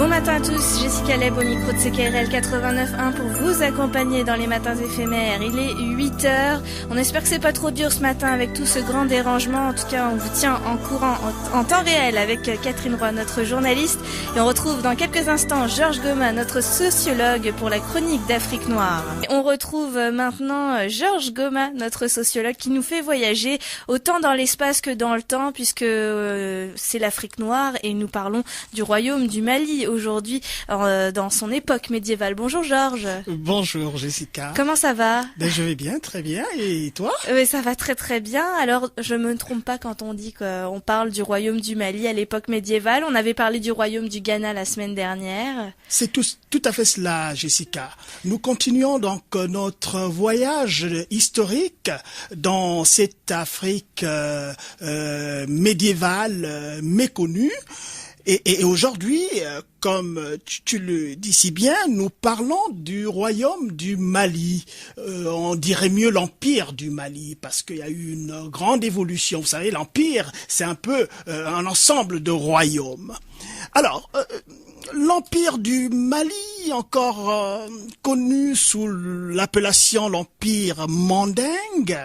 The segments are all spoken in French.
matin à tous, Jessica Leb au micro de CKRL 89.1 pour vous accompagner dans les matins éphémères. Il est 8h, on espère que c'est pas trop dur ce matin avec tout ce grand dérangement. En tout cas, on vous tient en courant en temps réel avec Catherine Roy, notre journaliste. Et on retrouve dans quelques instants Georges Goma, notre sociologue pour la chronique d'Afrique noire. Et on retrouve maintenant Georges Goma, notre sociologue qui nous fait voyager autant dans l'espace que dans le temps puisque c'est l'Afrique noire et nous parlons du royaume du Mali aujourd'hui dans son époque médiévale. Bonjour Georges. Bonjour Jessica. Comment ça va? Je vais bien, très bien. Et toi? Oui, ça va très très bien. Alors, je me trompe pas quand on dit qu'on parle du royaume du Mali à l'époque médiévale. On avait parlé du royaume du Ghana la semaine dernière. C'est tout à fait cela, Jessica. Nous continuons donc notre voyage historique dans cette Afrique médiévale méconnue. Et aujourd'hui, comme tu le dis si bien, nous parlons du royaume du Mali. On dirait mieux l'empire du Mali, parce qu'il y a eu une grande évolution. Vous savez, l'empire, c'est un peu un ensemble de royaumes. Alors, l'empire du Mali, encore connu sous l'appellation l'empire mandingue,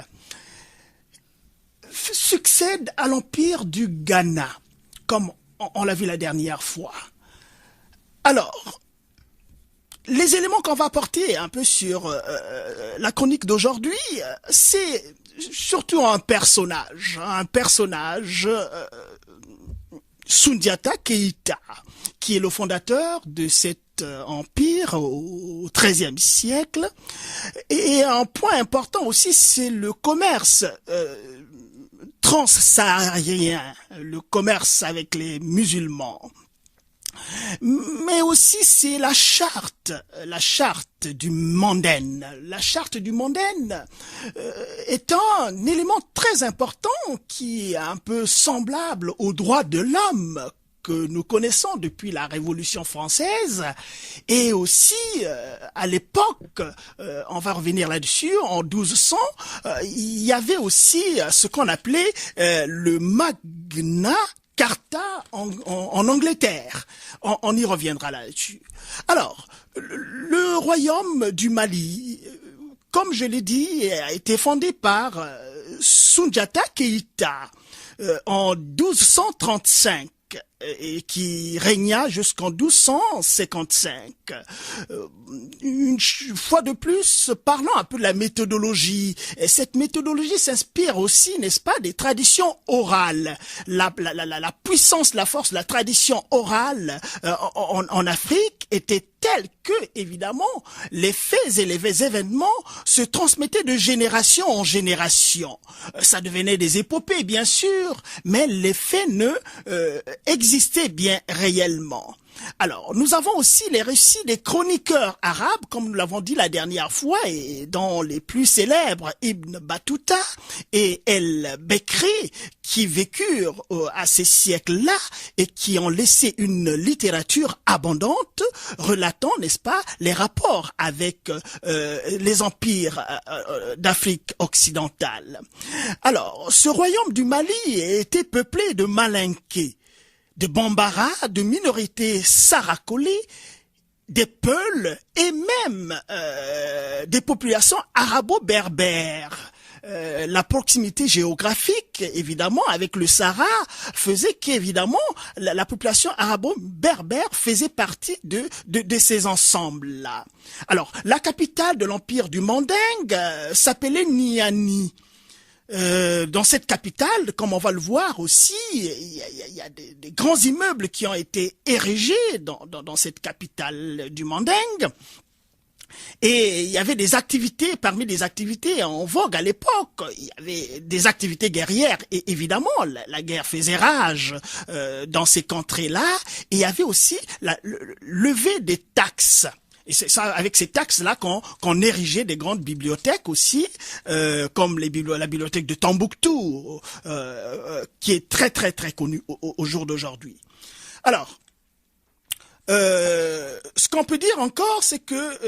succède à l'empire du Ghana, comme on l'a vu la dernière fois. Alors, les éléments qu'on va apporter un peu sur la chronique d'aujourd'hui, c'est surtout un personnage, Soundiata Keïta, qui est le fondateur de cet empire au XIIIe siècle. Et un point important aussi, c'est le commerce transsaharien, le commerce avec les musulmans. Mais aussi c'est la charte du Mondaine. La charte du Mondaine est un élément très important qui est un peu semblable aux droits de l'homme que nous connaissons depuis la Révolution française, et aussi à l'époque, on va revenir là-dessus, en 1200, il y avait aussi ce qu'on appelait le Magna Carta en Angleterre. On y reviendra là-dessus. Alors, le royaume du Mali, comme je l'ai dit, a été fondé par Soundiata Keïta en 1235. Et qui régna jusqu'en 1255. Une fois de plus, parlons un peu de la méthodologie. Et cette méthodologie s'inspire aussi, n'est-ce pas, des traditions orales. La puissance, la force, la tradition orale en Afrique était telle que, évidemment, les faits et les événements se transmettaient de génération en génération. Ça devenait des épopées, bien sûr, mais les faits ne existaient bien réellement. Alors, nous avons aussi les récits des chroniqueurs arabes, comme nous l'avons dit la dernière fois, et dont les plus célèbres, Ibn Battuta et El-Bekri, qui vécurent à ces siècles-là et qui ont laissé une littérature abondante, relatant, n'est-ce pas, les rapports avec les empires d'Afrique occidentale. Alors, ce royaume du Mali était peuplé de Malinqués, de Bambara, de minorités saracolées, des Peuls et même des populations arabo-berbères. La proximité géographique, évidemment, avec le Sahara, faisait qu'évidemment, la population arabo-berbère faisait partie de ces ensembles-là. Alors, la capitale de l'empire du Mandingue s'appelait Niani. Dans cette capitale, comme on va le voir aussi, il y a des grands immeubles qui ont été érigés dans cette capitale du Mandingue. Et il y avait des activités, parmi les activités en vogue à l'époque, il y avait des activités guerrières, et évidemment, la guerre faisait rage dans ces contrées-là, et il y avait aussi le lever des taxes. Et c'est ça, avec ces taxes-là qu'on érigeait des grandes bibliothèques aussi, comme la bibliothèque de Tombouctou, qui est très très très connue au jour d'aujourd'hui. Alors, ce qu'on peut dire encore, c'est que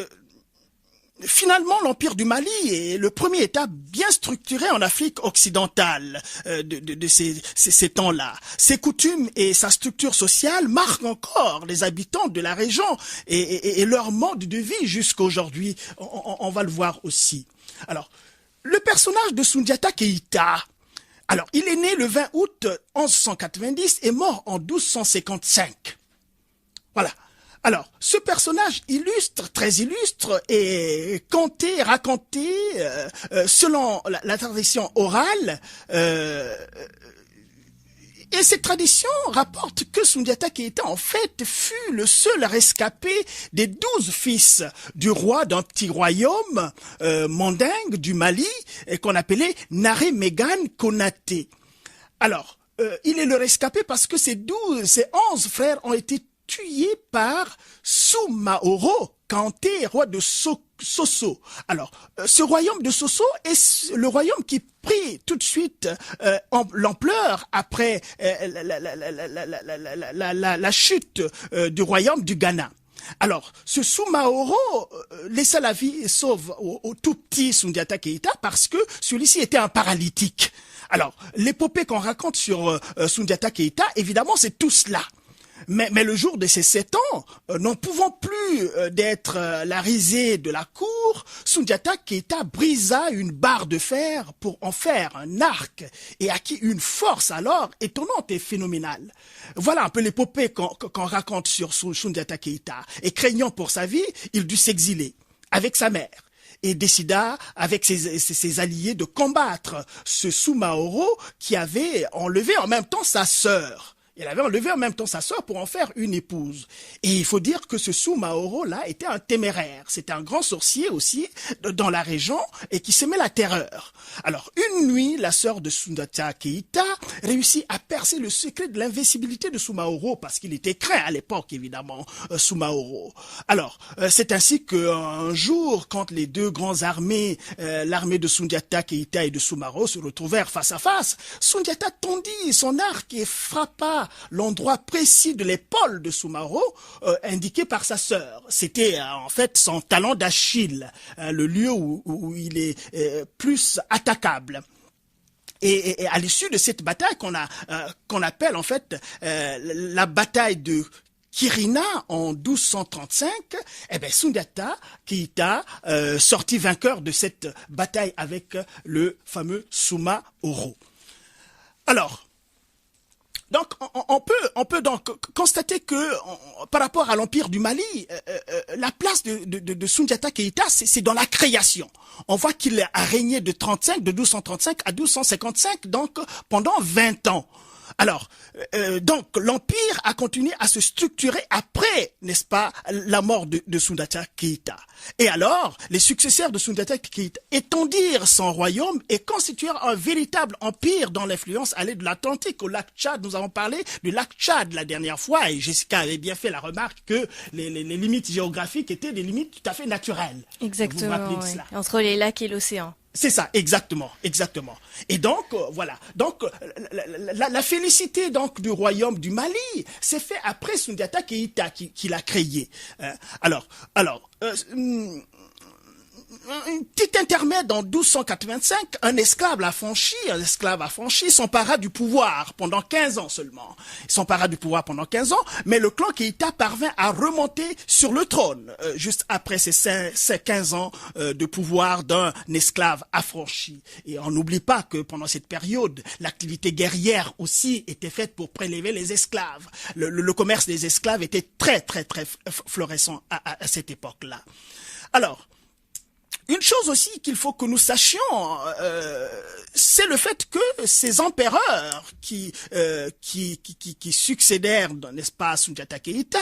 finalement, l'Empire du Mali est le premier État bien structuré en Afrique occidentale de ces temps-là. Ses coutumes et sa structure sociale marquent encore les habitants de la région et leur mode de vie jusqu'à aujourd'hui. On va le voir aussi. Alors, le personnage de Soundiata Keïta, alors, il est né le 20 août 1190 et mort en 1255. Voilà. Alors, ce personnage illustre, très illustre, est conté, raconté, selon la tradition orale, et cette tradition rapporte que Soundiata Keïta, en fait, fut le seul rescapé des 12 fils du roi d'un petit royaume mandingue du Mali, qu'on appelait Naré Mégane Konaté. Alors, il est le rescapé parce que ces 11 frères ont été tué par Soumaoro Kanté, roi de Sosso. Alors, ce royaume de Sosso est le royaume qui prit tout de suite l'ampleur après la chute du royaume du Ghana. Alors, ce Soumaoro laissa la vie sauve au tout petit Soundiata Keïta parce que celui-ci était un paralytique. Alors, l'épopée qu'on raconte sur Soundiata Keïta, évidemment, c'est tout cela. Mais le jour de ses 7 ans, n'en pouvant plus d'être la risée de la cour, Soundiata Keïta brisa une barre de fer pour en faire un arc et acquit une force alors étonnante et phénoménale. Voilà un peu l'épopée qu'on raconte sur Soundiata Keïta. Et craignant pour sa vie, il dut s'exiler avec sa mère et décida avec ses alliés de combattre ce Soumaoro qui avait enlevé en même temps sa sœur. Il avait enlevé en même temps sa sœur pour en faire une épouse. Et il faut dire que ce Soumaoro-là était un téméraire. C'était un grand sorcier aussi dans la région et qui semait la terreur. Alors, une nuit, la sœur de Soundiata Keïta réussit à percer le secret de l'invincibilité de Soumaoro parce qu'il était craint à l'époque, évidemment, Soumaoro. Alors, c'est ainsi qu'un jour, quand les deux grandes armées, l'armée de Soundiata Keïta et de Soumaoro se retrouvèrent face à face, Soundiata tendit son arc et frappa l'endroit précis de l'épaule de Soumaoro indiqué par sa sœur. C'était en fait son talon d'Achille, le lieu où il est plus attaquable. Et à l'issue de cette bataille qu'on appelle en fait la bataille de Kirina en 1235, eh ben Soundiata Keïta sortit vainqueur de cette bataille avec le fameux Soumaoro. Alors, donc, on peut donc constater que, par rapport à l'Empire du Mali, la place de Soundiata Keïta, c'est dans la création. On voit qu'il a régné de 1235 à 1255, donc pendant 20 ans. Alors, donc l'Empire a continué à se structurer après, n'est-ce pas, la mort de Soundiata Keïta. Et alors, les successeurs de Soundiata Keïta étendirent son royaume et constituèrent un véritable empire dont l'influence allait de l'Atlantique au lac Tchad. Nous avons parlé du lac Tchad la dernière fois et Jessica avait bien fait la remarque que les limites géographiques étaient des limites tout à fait naturelles. Exactement, vous vous rappelez de oui. cela. Entre les lacs et l'océan. C'est ça, exactement. Et donc, voilà. Donc, la félicité donc du royaume du Mali s'est fait après Soundiata Keïta qui l'a créé. Alors, un petit intermède en 1285, un esclave affranchi s'empara du pouvoir pendant 15 ans seulement. Il s'empara du pouvoir pendant 15 ans, mais le clan Keïta parvint à remonter sur le trône juste après ces 15 ans de pouvoir d'un esclave affranchi. Et on n'oublie pas que pendant cette période, l'activité guerrière aussi était faite pour prélever les esclaves. Le commerce des esclaves était très florissant à cette époque-là. Alors, une chose aussi qu'il faut que nous sachions, c'est le fait que ces empereurs qui succédèrent, n'est-ce pas, à Soundiata Keïta,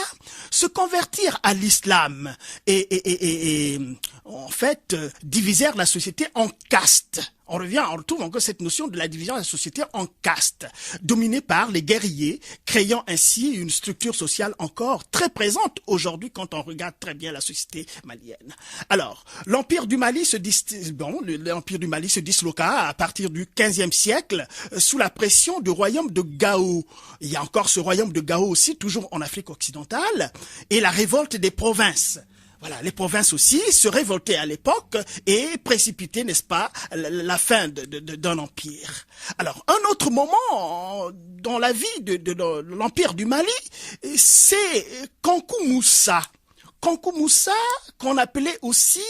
se convertirent à l'islam et en fait divisèrent la société en castes. On retrouve encore cette notion de la division de la société en castes, dominée par les guerriers, créant ainsi une structure sociale encore très présente aujourd'hui quand on regarde très bien la société malienne. Alors, l'Empire du Mali se disloqua à partir du XVe siècle sous la pression du royaume de Gao. Il y a encore ce royaume de Gao aussi, toujours en Afrique occidentale, et la révolte des provinces. Voilà, les provinces aussi se révoltaient à l'époque et précipitaient, n'est-ce pas, la fin d'un empire. Alors, un autre moment dans la vie de l'empire du Mali, c'est Kankou Moussa. Kankou Moussa, qu'on appelait aussi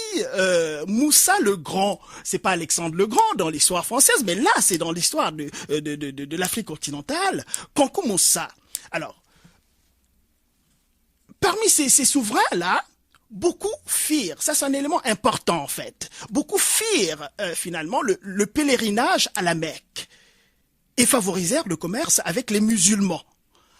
Moussa le Grand. C'est pas Alexandre le Grand dans l'histoire française, mais là, c'est dans l'histoire de l'Afrique continentale. Kankou Moussa. Alors, parmi ces souverains-là, beaucoup firent, ça c'est un élément important en fait, beaucoup firent finalement le pèlerinage à la Mecque et favorisèrent le commerce avec les musulmans.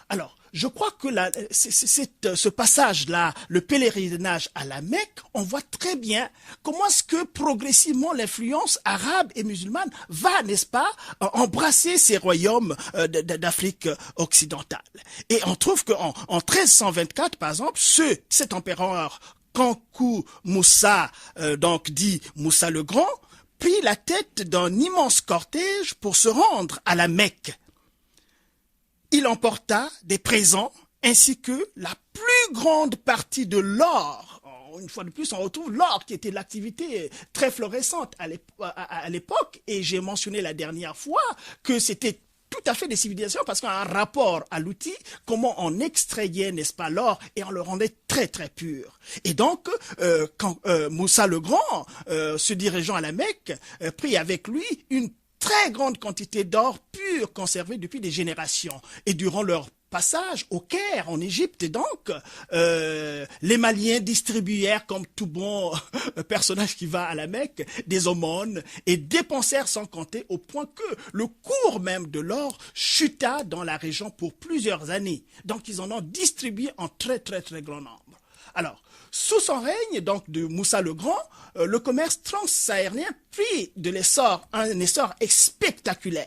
Alors, je crois que ce passage-là, le pèlerinage à la Mecque, on voit très bien comment est-ce que progressivement l'influence arabe et musulmane va, n'est-ce pas, embrasser ces royaumes d'Afrique occidentale. Et on trouve qu'en 1324, par exemple, cet empereur Kankou Moussa, donc dit Moussa le Grand, prit la tête d'un immense cortège pour se rendre à la Mecque. Il emporta des présents ainsi que la plus grande partie de l'or. Une fois de plus, on retrouve l'or qui était l'activité très florissante à l'époque. Et j'ai mentionné la dernière fois que c'était tout à fait des civilisations parce qu'il y a un rapport à l'outil, comment on extrayait, n'est-ce pas, l'or et on le rendait très très pur. Et donc, quand Moussa le Grand, se dirigeant à la Mecque, prit avec lui une très grande quantité d'or pur conservé depuis des générations. Et durant leur passage au Caire, en Égypte, donc, les Maliens distribuèrent, comme tout bon personnage qui va à la Mecque, des aumônes et dépensèrent sans compter au point que le cours même de l'or chuta dans la région pour plusieurs années. Donc, ils en ont distribué en très, très, très grand nombre. Alors, sous son règne, donc de Moussa le Grand, le commerce transsaharien prit un essor spectaculaire.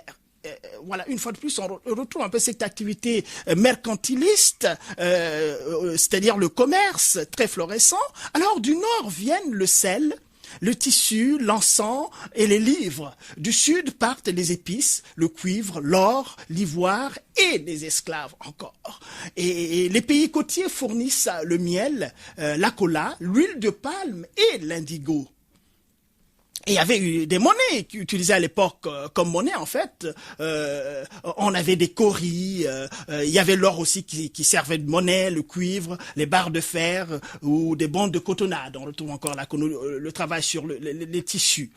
Voilà, une fois de plus, on retrouve un peu cette activité mercantiliste, c'est-à-dire le commerce très florissant. Alors, du nord viennent le sel, le tissu, l'encens et les livres. Du sud partent les épices, le cuivre, l'or, l'ivoire et les esclaves encore. Et les pays côtiers fournissent le miel, la cola, l'huile de palme et l'indigo. Et il y avait eu des monnaies qui utilisaient à l'époque comme monnaie, en fait. On avait des cauris, il y avait l'or aussi qui servait de monnaie, le cuivre, les barres de fer ou des bandes de cotonnade. On retrouve encore le travail sur les tissus.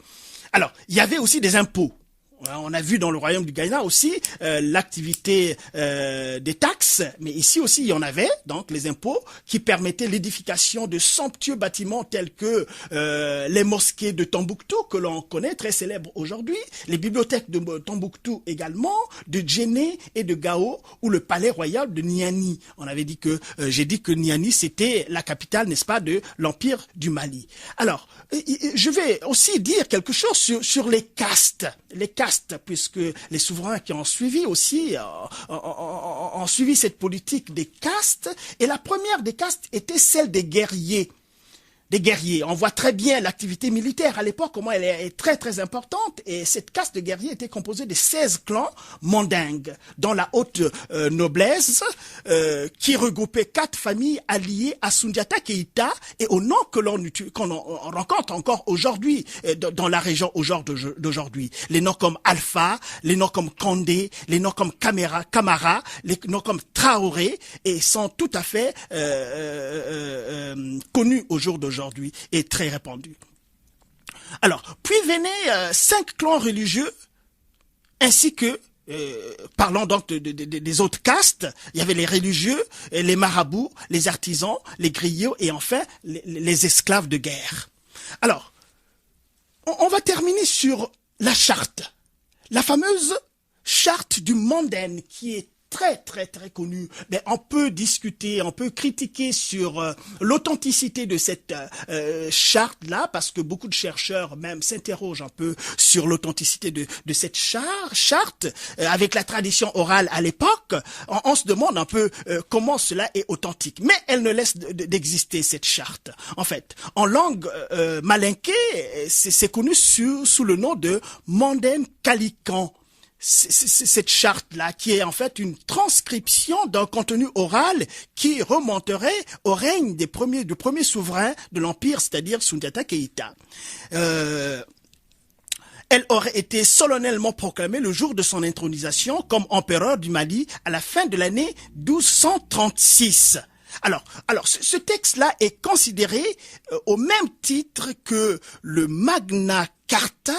Alors, il y avait aussi des impôts. On a vu dans le royaume du Ghana aussi l'activité des taxes, mais ici aussi il y en avait, donc les impôts qui permettaient l'édification de somptueux bâtiments tels que les mosquées de Tombouctou que l'on connaît, très célèbres aujourd'hui, les bibliothèques de Tombouctou également, de Djenné et de Gao, ou le palais royal de Niani. On avait dit que j'ai dit que Niani c'était la capitale, n'est-ce pas, de l'empire du Mali. Alors, je vais aussi dire quelque chose sur les castes. Les castes, puisque les souverains qui ont suivi aussi ont suivi cette politique des castes, et la première des castes était celle des guerriers. Des guerriers. On voit très bien l'activité militaire à l'époque, comment elle est très très importante, et cette caste de guerriers était composée de 16 clans mandingues, dont la haute noblesse, qui regroupait 4 familles alliées à Soundiata Keïta, et au nom qu'on rencontre encore aujourd'hui dans la région d'aujourd'hui. Les noms comme Alpha, les noms comme Kandé, les noms comme Camara, les noms comme Traoré, et sont tout à fait connus au jour d'aujourd'hui est très répandu. Alors, puis venaient 5 clans religieux, ainsi que, parlant donc des autres castes, il y avait les religieux, les marabouts, les artisans, les griots et enfin les esclaves de guerre. Alors, on va terminer sur la charte, la fameuse charte du Manden qui est très très très connu. Mais on peut discuter, on peut critiquer sur l'authenticité de cette charte-là, parce que beaucoup de chercheurs même s'interrogent un peu sur l'authenticité de cette charte, avec la tradition orale à l'époque. On se demande un peu comment cela est authentique. Mais elle ne laisse d'exister, cette charte. En fait, en langue malinké, c'est connu sous le nom de Manden Kalikan. cette charte-là, qui est en fait une transcription d'un contenu oral qui remonterait au règne du premier souverain de l'Empire, c'est-à-dire Soundiata Keïta. Elle aurait été solennellement proclamée le jour de son intronisation comme empereur du Mali à la fin de l'année 1236. Alors, ce texte-là est considéré au même titre que le Magna Carta,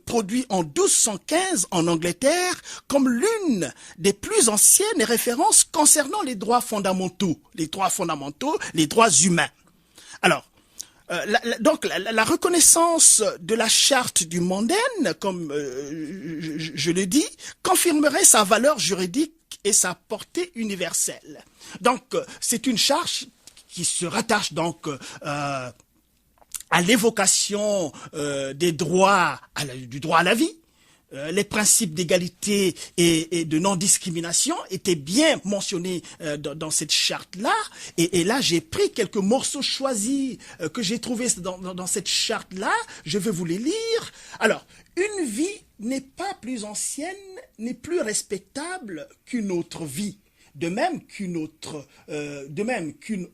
produit en 1215 en Angleterre, comme l'une des plus anciennes références concernant les droits fondamentaux, les droits humains. Alors, donc la reconnaissance de la charte du mondaine, comme je le dis, confirmerait sa valeur juridique et sa portée universelle. Donc, c'est une charte qui se rattache donc à l'évocation des droits, du droit à la vie. Les principes d'égalité et de non-discrimination étaient bien mentionnés dans cette charte-là. Et là, j'ai pris quelques morceaux choisis que j'ai trouvés dans cette charte-là. Je vais vous les lire. Alors, une vie n'est pas plus ancienne, n'est plus respectable qu'une autre vie. De même qu'une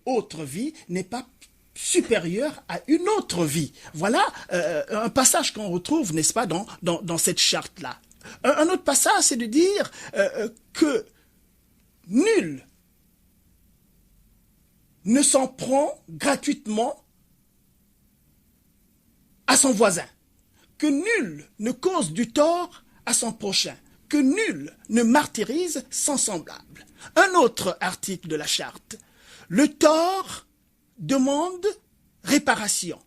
autre vie n'est pas supérieure à une autre vie. Voilà un passage qu'on retrouve, n'est-ce pas, dans cette charte-là. Un autre passage, c'est de dire que nul ne s'en prend gratuitement à son voisin, que nul ne cause du tort à son prochain, que nul ne martyrise son semblable. Un autre article de la charte, le tort demande réparation.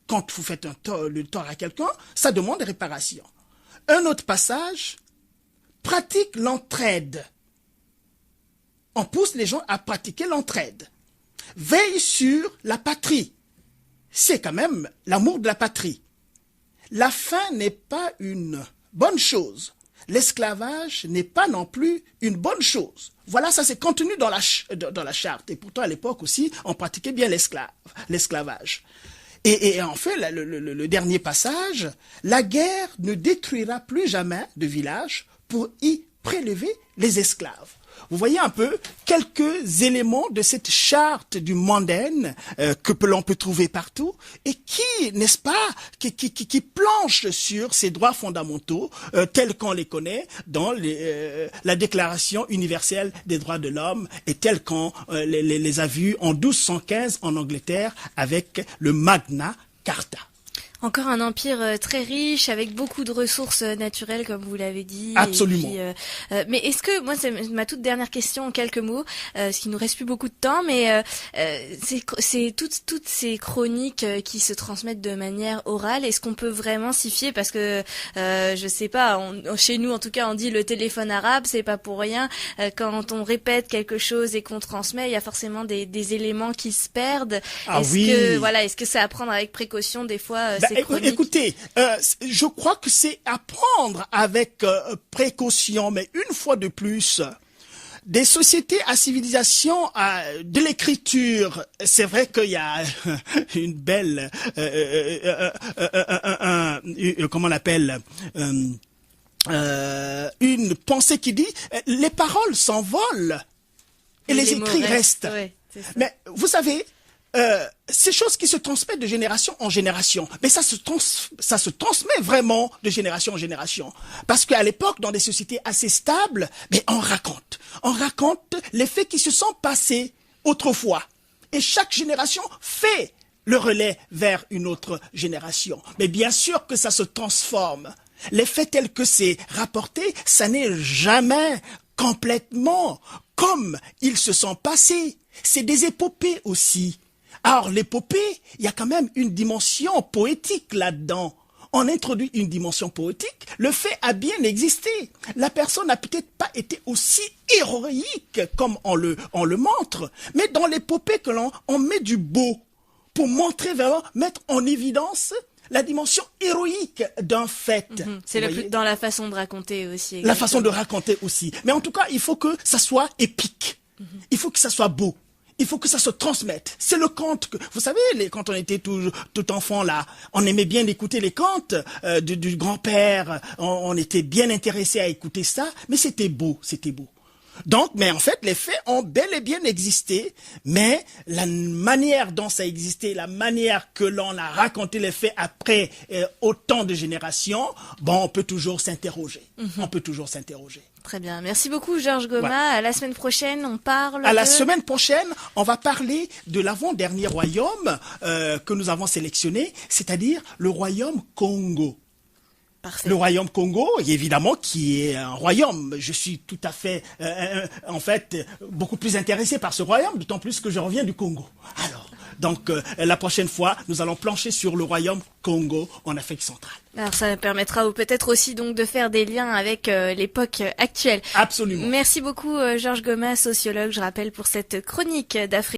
Quand vous faites le tort à quelqu'un, ça demande réparation. Un autre passage, pratique l'entraide. On pousse les gens à pratiquer l'entraide. Veille sur la patrie. C'est quand même l'amour de la patrie. La faim n'est pas une bonne chose. L'esclavage n'est pas non plus une bonne chose. Voilà, ça c'est contenu dans la charte. Et pourtant, à l'époque aussi, on pratiquait bien l'esclavage. Et en fait, le dernier passage, la guerre ne détruira plus jamais de village pour y prélever les esclaves. Vous voyez un peu quelques éléments de cette charte du mondaine que l'on peut trouver partout et qui, n'est-ce pas, qui planche sur ces droits fondamentaux tels qu'on les connaît dans la Déclaration universelle des droits de l'homme et tels qu'on les a vus en 1215 en Angleterre avec le Magna Carta. Encore un empire très riche, avec beaucoup de ressources naturelles, comme vous l'avez dit. Absolument. Et puis, mais est-ce que, moi, c'est ma toute dernière question en quelques mots, parce qu'il nous reste plus beaucoup de temps, mais c'est toutes ces chroniques qui se transmettent de manière orale, est-ce qu'on peut vraiment s'y fier? Parce que, je sais pas, chez nous, en tout cas, on dit le téléphone arabe, c'est pas pour rien. Quand on répète quelque chose et qu'on transmet, il y a forcément des éléments qui se perdent. Est-ce que c'est à prendre avec précaution, des fois, écoutez, je crois que c'est à prendre avec précaution, mais une fois de plus, des sociétés à civilisation de l'écriture, c'est vrai qu'il y a une belle, comment on l'appelle, une pensée qui dit les paroles s'envolent et les écrits restent. Ouais, mais vous savez, ces choses qui se transmettent de génération en génération, mais ça se transmet vraiment de génération en génération. Parce qu'à l'époque, dans des sociétés assez stables, mais on raconte les faits qui se sont passés autrefois. Et chaque génération fait le relais vers une autre génération. Mais bien sûr que ça se transforme. Les faits tels que c'est rapporté, ça n'est jamais complètement comme ils se sont passés. C'est des épopées aussi. Alors, l'épopée, il y a quand même une dimension poétique là-dedans. On introduit une dimension poétique, le fait a bien existé. La personne n'a peut-être pas été aussi héroïque comme on le montre, mais dans l'épopée que on met du beau pour montrer vraiment, mettre en évidence la dimension héroïque d'un fait. C'est dans la façon de raconter aussi. Exactement. La façon de raconter aussi. Mais en tout cas, il faut que ça soit épique. Il faut que ça soit beau. il faut que ça se transmette. C'est le conte que, vous savez, quand on était tout enfant là, on aimait bien écouter les contes du grand-père. On était bien intéressé à écouter ça, mais c'était beau, c'était beau. Donc, mais en fait, les faits ont bel et bien existé, mais la manière dont ça existait, la manière que l'on a raconté les faits après autant de générations, bon, on peut toujours s'interroger. On peut toujours s'interroger. Très bien. Merci beaucoup, Georges Goma. Ouais. À la semaine prochaine, on parle la semaine prochaine, on va parler de l'avant-dernier royaume que nous avons sélectionné, c'est-à-dire le royaume Congo. Parfait. Le royaume Congo, évidemment, qui est un royaume. Je suis tout à fait, en fait, beaucoup plus intéressé par ce royaume, d'autant plus que je reviens du Congo. Alors, donc, la prochaine fois, nous allons plancher sur le royaume Congo en Afrique centrale. Alors, ça permettra peut-être aussi donc de faire des liens avec l'époque actuelle. Absolument. Merci beaucoup, Georges Goma, sociologue, je rappelle, pour cette chronique d'Afrique.